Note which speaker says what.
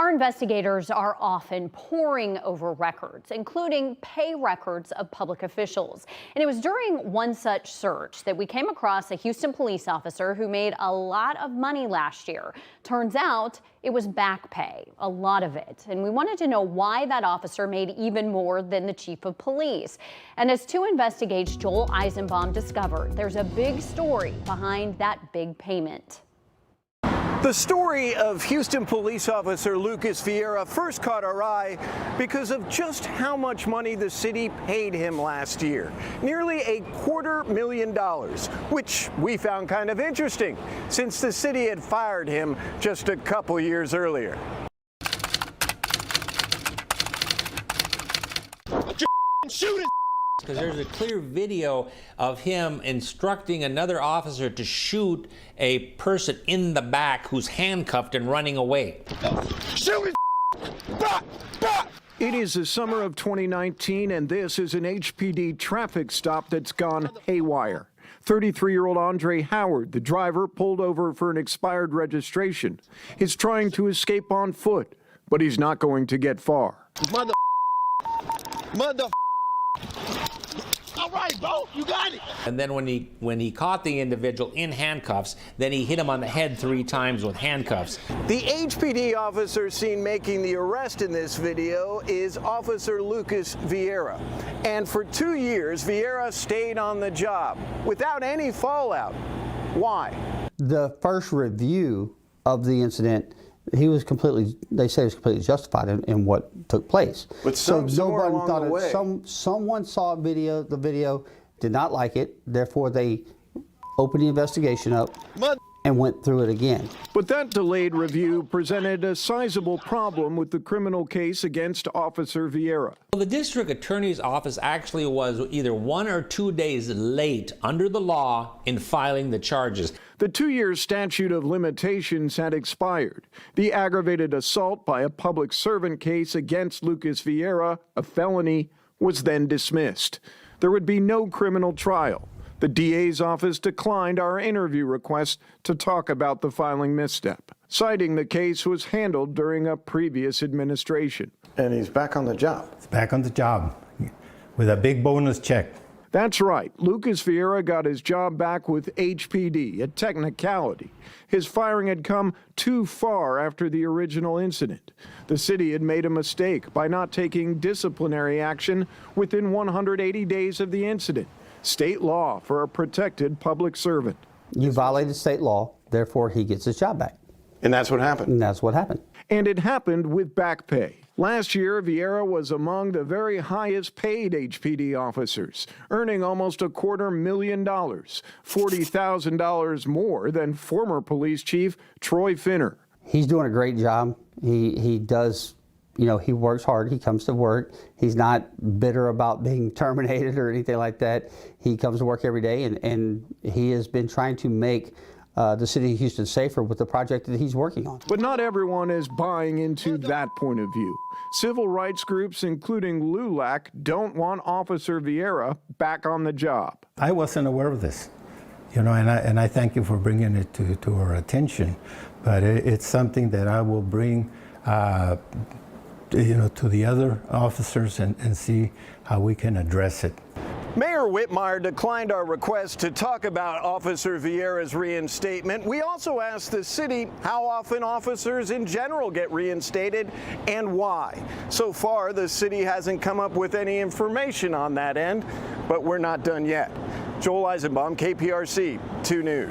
Speaker 1: Our investigators are often poring over records, including pay records of public officials. And it was during one such search that we came across a Houston police officer who made a lot of money last year. Turns out it was back pay, a lot of it. And we wanted to know why that officer made even more than the chief of police. And as 2 Investigate's Joel Eisenbaum discovered, there's a big story behind that big payment.
Speaker 2: The story of Houston police officer Lucas Vieira first caught our eye because of just how much money the city paid him last year. Nearly $250,000, which we found kind of interesting since the city had fired him just a couple years earlier.
Speaker 3: Shoot it! Because there's a clear video of him instructing another officer to shoot a person in the back who's handcuffed and running away.
Speaker 2: Shoot it! Bah! Bah! It is the summer of 2019, and this is an HPD traffic stop that's gone haywire. 33-year-old Andre Howard, the driver, pulled over for an expired registration. He's trying to escape on foot, but he's not going to get far.
Speaker 4: Mother. All right, bro, you got it.
Speaker 3: And then when he caught the individual in handcuffs, then he hit him on the head 3 times with handcuffs.
Speaker 2: The HPD officer seen making the arrest in this video is Officer Lucas Vieira. And for 2 years, Vieira stayed on the job without any fallout. Why?
Speaker 5: The first review of the incident, they say he was completely justified in what took place.
Speaker 2: But nobody thought it.
Speaker 5: Someone saw the video, did not like it, therefore they opened the investigation up and went through it again.
Speaker 2: But that delayed review presented a sizable problem with the criminal case against Officer Vieira.
Speaker 3: Well, the district attorney's office actually was either 1 or 2 days late under the law in filing the charges.
Speaker 2: The 2-year statute of limitations had expired. The aggravated assault by a public servant case against Lucas Vieira, a felony, was then dismissed. There would be no criminal trial. The DA's office declined our interview request to talk about the filing misstep, citing the case was handled during a previous administration. And he's back on the job.
Speaker 6: He's back on the job with a big bonus check.
Speaker 2: That's right. Lucas Vieira got his job back with HPD, a technicality. His firing had come too far after the original incident. The city had made a mistake by not taking disciplinary action within 180 days of the incident. State law for a protected public servant.
Speaker 5: You violated state law, therefore he gets his job back.
Speaker 2: And that's what happened.
Speaker 5: And that's what happened. And
Speaker 2: it happened with back pay. Last year, Vieira was among the very highest paid HPD officers, earning almost $250,000, $40,000 more than former police chief Troy Finner.
Speaker 5: He's doing a great job. He does, he works hard. He comes to work. He's not bitter about being terminated or anything like that. He comes to work every day, and he has been trying to make the city of Houston safer with the project that he's working on.
Speaker 2: But not everyone is buying into that point of view. Civil rights groups, including LULAC, don't want Officer Vieira back on the job.
Speaker 6: I wasn't aware of this, and I thank you for bringing it to our attention. But it's something that I will bring to the other officers and see how we can address it.
Speaker 2: Mayor Whitmire declined our request to talk about Officer Vieira's reinstatement. We also asked the city how often officers in general get reinstated and why. So far, the city hasn't come up with any information on that end, but we're not done yet. Joel Eisenbaum, KPRC 2 News.